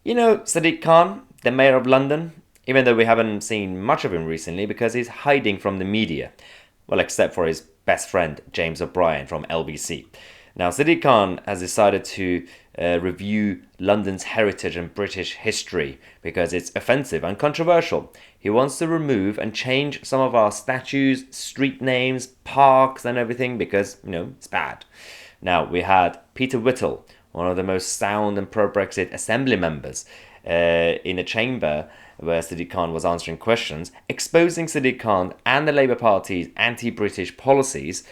You know, Sadiq Khan, the mayor of London, even though we haven't seen much of him recently because he's hiding from the media. Well, except for his best friend, James O'Brien from LBC. Now, Sadiq Khan has decided to review London's heritage and British history because it's offensive and controversial. He wants to remove and change some of our statues, street names, parks, and everything because, it's bad. Now, we had Peter Whittle, one of the most sound and pro Brexit assembly members, in a chamber where Sadiq Khan was answering questions, exposing Sadiq Khan and the Labour Party's anti British policies.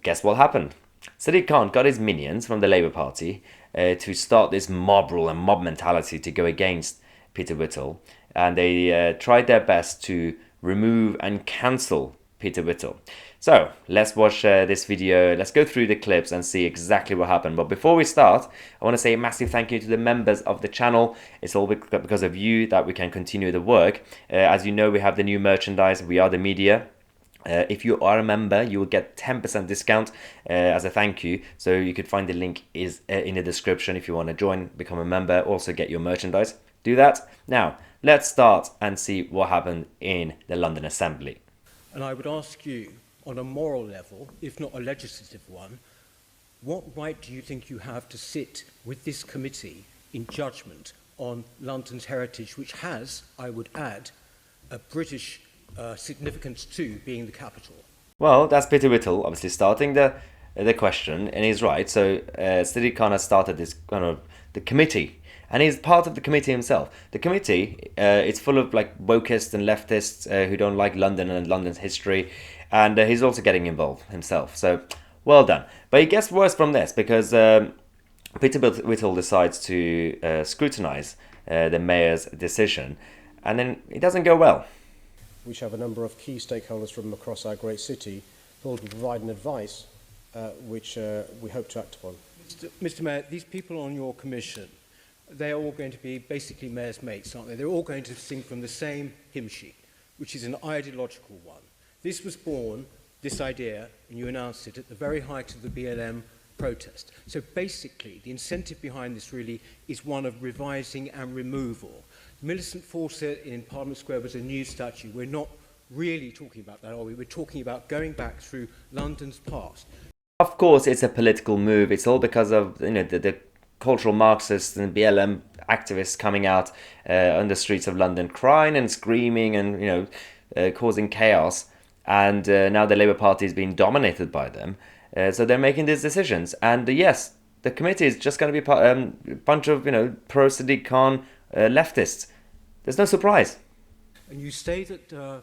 Guess what happened? Sadiq Khan got his minions from the Labour Party to start this mob rule and mob mentality to go against Peter Whittle, and they tried their best to remove and cancel Peter Whittle. So let's watch this video. Let's go through the clips and see exactly what happened. But before we start, I want to say a massive thank you to the members of the channel. It's all because of you that we can continue the work. As you know, we have the new merchandise. We are the media. If you are a member, you will get 10% discount as a thank you. So you could find the link is in the description if you want to join, become a member, also get your merchandise. Do that. Now, let's start and see what happened in the London Assembly. And I would ask you, on a moral level, if not a legislative one, what right do you think you have to sit with this committee in judgment on London's heritage, which has, I would add, a British significance too, being the capital? Well, that's Peter Whittle, obviously starting the question, and he's right. So Sadiq Khan has started this kind of the committee, and he's part of the committee himself. The committee, it's full of like wokists and leftists who don't like London and London's history, and he's also getting involved himself. So well done. But it gets worse from this because Peter Whittle decides to scrutinise the mayor's decision, and then it doesn't go well. We have a number of key stakeholders from across our great city who will provide an advice which we hope to act upon. Mr. Mayor, these people on your commission, they're all going to be basically mayor's mates, aren't they? They're all going to sing from the same hymn sheet, which is an ideological one. This was born, this idea, and you announced it at the very height of the BLM protest. So basically, the incentive behind this really is one of revising and removal. Millicent Fawcett in Parliament Square was a new statue. We're not really talking about that, are we? We're talking about going back through London's past. Of course, it's a political move. It's all because of the cultural Marxists and BLM activists coming out on the streets of London, crying and screaming and causing chaos. And now the Labour Party is being dominated by them. So they're making these decisions. And yes, the committee is just going to be a bunch of pro Sadiq Khan leftists. There's no surprise. And you say that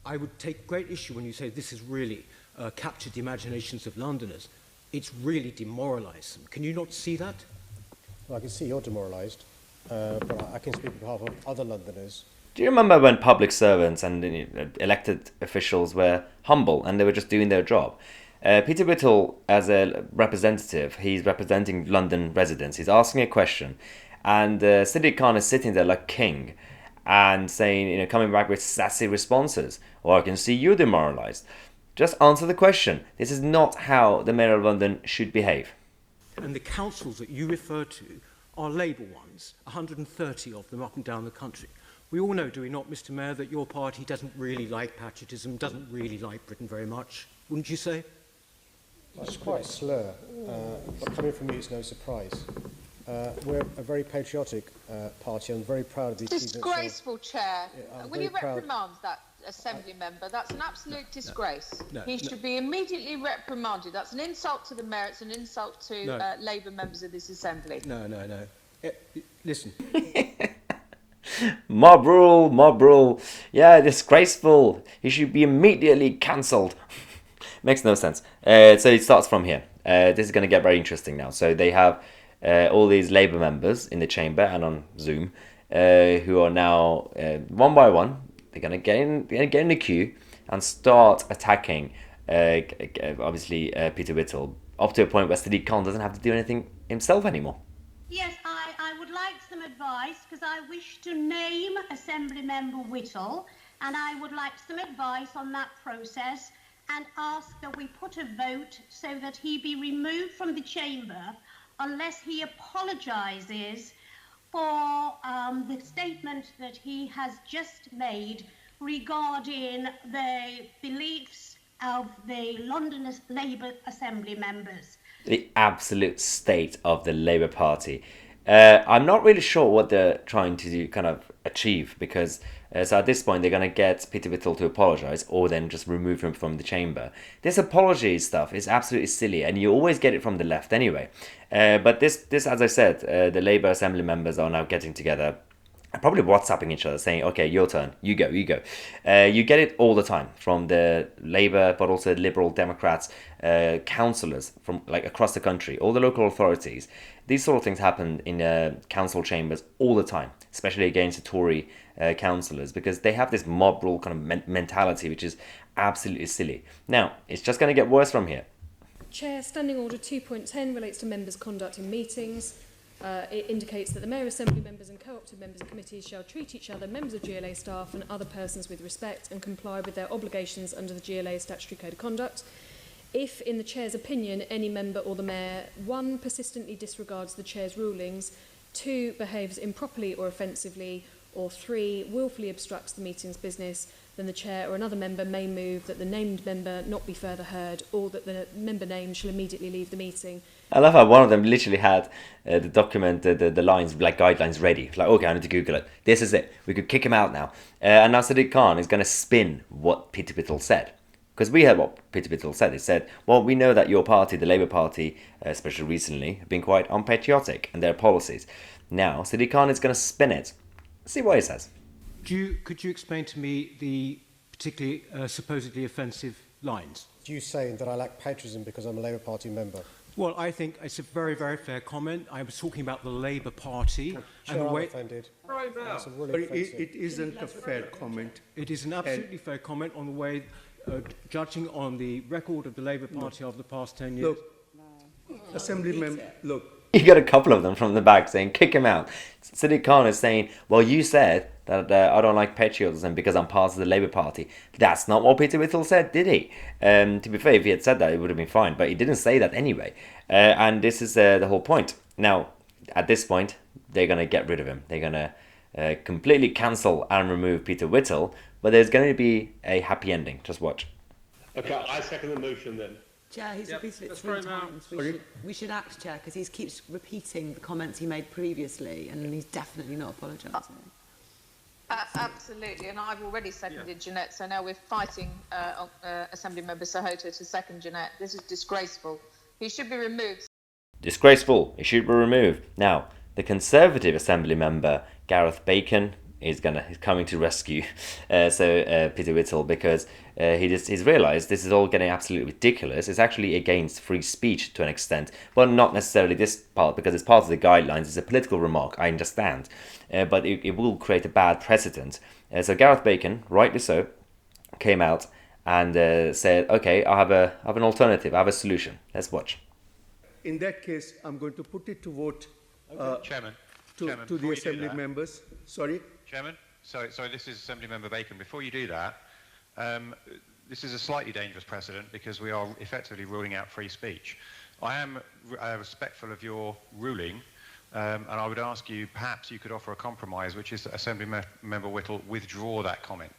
I would take great issue when you say this has really captured the imaginations of Londoners. It's really demoralised them. Can you not see that? Well, I can see you're demoralised, but I can speak on behalf of other Londoners. Do you remember when public servants and elected officials were humble and they were just doing their job? Peter Whittle, as a representative, he's representing London residents. He's asking a question, and Sadiq Khan is sitting there like king and saying, coming back with sassy responses. Or I can see you're demoralised. Just answer the question. This is not how the Mayor of London should behave. And the councils that you refer to are Labour ones, 130 of them up and down the country. We all know, do we not, Mr. Mayor, that your party doesn't really like patriotism, doesn't really like Britain very much, wouldn't you say? That's quite a slur, but coming from you it's no surprise. We're a very patriotic party. I'm very proud of the achievements. Disgraceful, Chair. Will you proud. reprimand that Assembly member? That's an absolute disgrace. No, he should be immediately reprimanded. That's an insult to the Mayor. It's an insult to Labour members of this Assembly. No. Listen. Mob rule. Yeah, disgraceful. He should be immediately cancelled. Makes no sense. So it starts from here. This is going to get very interesting now. So they have all these Labour members in the chamber and on Zoom who are now, one by one, they're going to get in the queue and start attacking, obviously, Peter Whittle, up to a point where Sadiq Khan doesn't have to do anything himself anymore. Yes, I would like some advice because I wish to name Assembly Member Whittle, and I would like some advice on that process and ask that we put a vote so that he be removed from the chamber unless he apologises for the statement that he has just made regarding the beliefs of the London Labour Assembly members. The absolute state of the Labour Party. I'm not really sure what they're trying to kind of achieve, because so at this point they're going to get Peter Whittle to apologise or then just remove him from the chamber. This apology stuff is absolutely silly, and you always get it from the left anyway. But this, as I said, the Labour Assembly members are now getting together, probably WhatsApping each other, saying, okay, your turn, you go. You get it all the time from the Labour, but also Liberal Democrats, councillors from like across the country, all the local authorities. These sort of things happen in council chambers all the time, especially against the Tory councillors, because they have this mob rule kind of mentality, which is absolutely silly. Now, it's just going to get worse from here. Chair, Standing Order 2.10 relates to members' conduct in meetings. It indicates that the Mayor Assembly members and co-opted members of committees shall treat each other, members of GLA staff and other persons with respect and comply with their obligations under the GLA Statutory Code of Conduct. If, in the Chair's opinion, any member or the Mayor, 1, persistently disregards the Chair's rulings, 2, behaves improperly or offensively, or 3, willfully obstructs the meeting's business, then the Chair or another member may move that the named member not be further heard, or that the member named shall immediately leave the meeting. I love how one of them literally had the document, the lines, like guidelines ready. Like, okay, I need to Google it. This is it. We could kick him out now. And now Sadiq Khan is going to spin what Peter Whittle said. Because we heard what Peter Whittle said. He said, well, we know that your party, the Labour Party, especially recently, have been quite unpatriotic in their policies. Now, Sadiq Khan is going to spin it. See what he says. Could you explain to me the particularly supposedly offensive lines? You saying that I lack patriotism because I'm a Labour Party member? Well, I think it's a very, very fair comment. I was talking about the Labour Party. Sure, and the I'm way offended. Right Really But it isn't a fair comment. it is an absolutely fair comment on the way, judging on the record of the Labour Party over the past 10 years. Look, Assembly member, look, You got a couple of them from the back saying, kick him out. Sadiq Khan is saying, well, you said that I don't like patriotism because I'm part of the Labour Party. That's not what Peter Whittle said, did he? To be fair, if he had said that, it would have been fine. But he didn't say that anyway. And this is the whole point. Now, at this point, they're going to get rid of him. They're going to completely cancel and remove Peter Whittle. But there's going to be a happy ending. Just watch. Okay, I second the motion then. Chair, he's repeated it 3 times. We should act, Chair, because he keeps repeating the comments he made previously, and he's definitely not apologising. Absolutely, and I've already seconded Jeanette, so now we're fighting Assembly Member Sohoto to second Jeanette. This is disgraceful. He should be removed. Disgraceful. He should be removed. Now, the Conservative Assembly member, Gareth Bacon, is coming to rescue Peter Whittle, because he's realised this is all getting absolutely ridiculous. It's actually against free speech to an extent. Well, not necessarily this part, because it's part of the guidelines. It's a political remark, I understand. But it will create a bad precedent. So Gareth Bacon, rightly so, came out and said, okay, I have an alternative, I have a solution. Let's watch. in that case, I'm going to put it to vote Chairman, to the Assembly members. Sorry? Chairman, sorry, this is Assembly Member Bacon. Before you do that, this is a slightly dangerous precedent because we are effectively ruling out free speech. I am respectful of your ruling, and I would ask you, perhaps you could offer a compromise, which is that Assembly Member Whittle withdraw that comment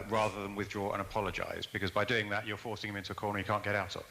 rather than withdraw and apologise, because by doing that, you're forcing him into a corner he can't get out of.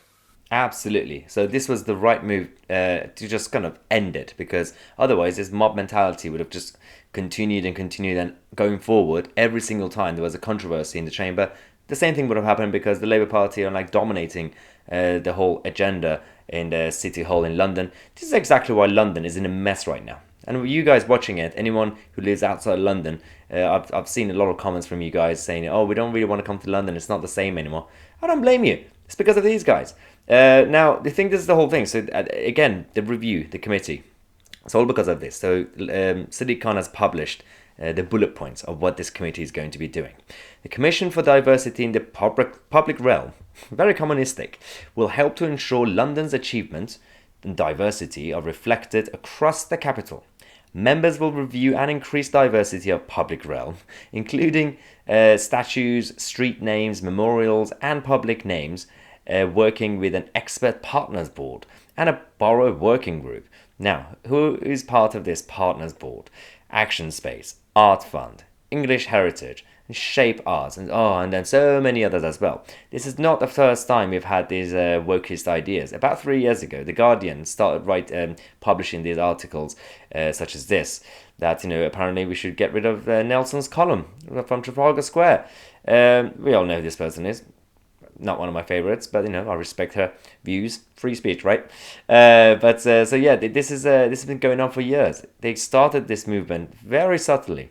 Absolutely. So this was the right move to just kind of end it, because otherwise this mob mentality would have just continued, and going forward, every single time there was a controversy in the chamber, the same thing would have happened, because the Labour Party are like dominating the whole agenda in the City Hall in London. This is exactly why London is in a mess right now. And with you guys watching it, anyone who lives outside London, I've seen a lot of comments from you guys saying, oh, we don't really want to come to London, it's not the same anymore. I don't blame you. It's because of these guys. Now, I think this is the whole thing. So, again, the review, the committee, it's all because of this. So, Sadiq Khan has published the bullet points of what this committee is going to be doing. The Commission for Diversity in the Public Realm, very communistic, will help to ensure London's achievements and diversity are reflected across the capital. Members will review and increase diversity of public realm, including statues, street names, memorials, and public names, working with an expert partners board and a borough working group Now, who is part of this Partners Board? Action Space, Art Fund, English Heritage, Shape Arts, and then so many others as well. This is not the first time we've had these wokist ideas. About 3 years ago, The Guardian started publishing these articles, such as this, that apparently we should get rid of Nelson's column from Trafalgar Square. We all know who this person is. Not one of my favorites, but I respect her views. Free speech, right? So yeah, this has been going on for years. They started this movement very subtly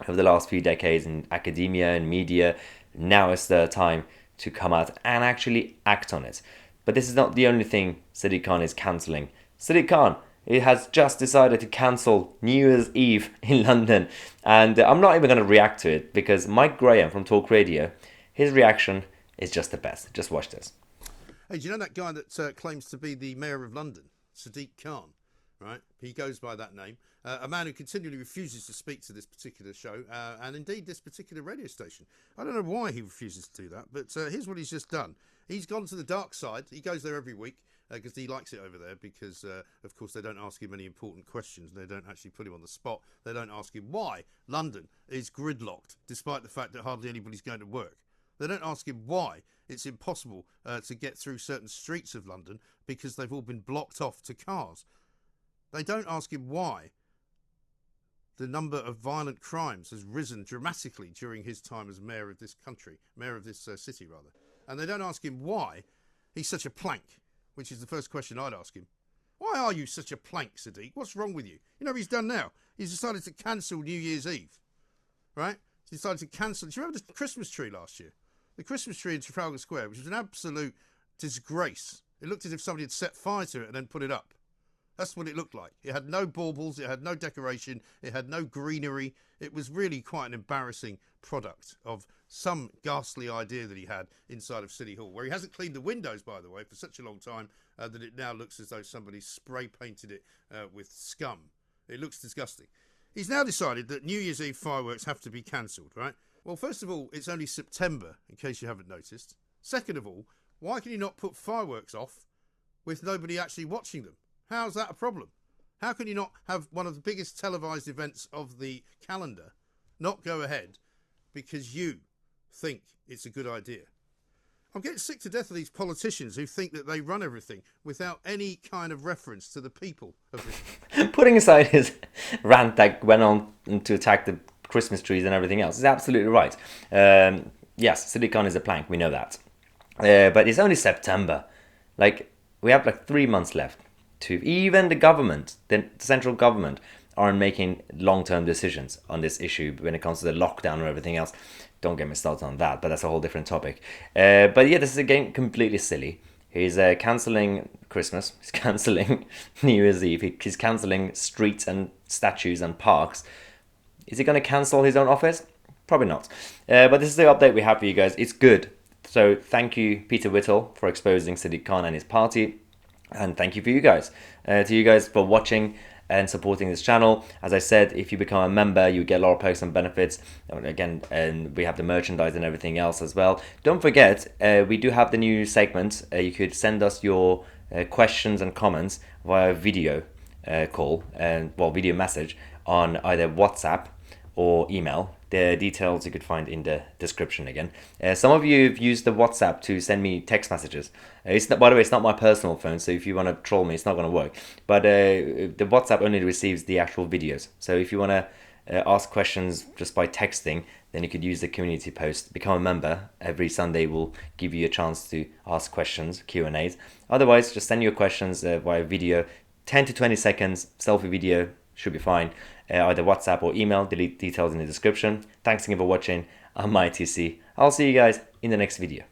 over the last few decades in academia and media. Now is the time to come out and actually act on it. But this is not the only thing Sadiq Khan is cancelling. Sadiq Khan, it has just decided to cancel New Year's Eve in London, and I'm not even going to react to it because Mike Graham from Talk Radio, his reaction is just the best. Just watch this. Hey, do you know that guy that claims to be the Mayor of London, Sadiq Khan, right? He goes by that name. A man who continually refuses to speak to this particular show and indeed this particular radio station. I don't know why he refuses to do that, but here's what he's just done. He's gone to the dark side. He goes there every week because he likes it over there because, of course, they don't ask him any important questions. They don't actually put him on the spot. They don't ask him why London is gridlocked, despite the fact that hardly anybody's going to work. They don't ask him why it's impossible to get through certain streets of London because they've all been blocked off to cars. They don't ask him why the number of violent crimes has risen dramatically during his time as mayor of this country, mayor of this city, rather. And they don't ask him why he's such a plank, which is the first question I'd ask him. Why are you such a plank, Sadiq? What's wrong with you? You know what he's done now? He's decided to cancel New Year's Eve, right? He decided to cancel. Do you remember the Christmas tree last year? The Christmas tree in Trafalgar Square, which was an absolute disgrace. It looked as if somebody had set fire to it and then put it up. That's what it looked like. It had no baubles, it had no decoration, it had no greenery. It was really quite an embarrassing product of some ghastly idea that he had inside of City Hall, where he hasn't cleaned the windows, by the way, for such a long time that it now looks as though somebody spray painted it with scum. It looks disgusting. He's now decided that New Year's Eve fireworks have to be cancelled, right? Well, first of all, it's only September, in case you haven't noticed. Second of all, why can you not put fireworks off with nobody actually watching them? How's that a problem? How can you not have one of the biggest televised events of the calendar not go ahead because you think it's a good idea? I'm getting sick to death of these politicians who think that they run everything without any kind of reference to the people of this. Putting aside his rant that went on to attack the Christmas trees and everything else is absolutely right. Yes, Sadiq Khan is a plank, we know that. But it's only September. We have 3 months left. Even the government, the central government, aren't making long-term decisions on this issue when it comes to the lockdown or everything else. Don't get me started on that, but that's a whole different topic. But yeah, this is again completely silly. He's cancelling Christmas. He's cancelling New Year's Eve. He's cancelling streets and statues and parks. Is he going to cancel his own office? Probably not. But this is the update we have for you guys. It's good. So thank you, Peter Whittle, for exposing Sadiq Khan and his party. And thank you for you guys. To you guys for watching and supporting this channel. As I said, if you become a member, you get a lot of perks and benefits. Again, and we have the merchandise and everything else as well. Don't forget, we do have the new segment. You could send us your questions and comments via video call, video message on either WhatsApp or email. The details you could find in the description again. Some of you have used the WhatsApp to send me text messages. By the way, it's not my personal phone, so if you want to troll me, it's not going to work. But the WhatsApp only receives the actual videos. So if you want to ask questions just by texting, then you could use the community post. Become a member. Every Sunday we'll give you a chance to ask questions, Q&As. Otherwise, just send your questions via video. 10 to 20 seconds, selfie video, should be fine. Either WhatsApp or email, delete details in the description. Thanks again for watching. I'm ITC. I'll see you guys in the next video.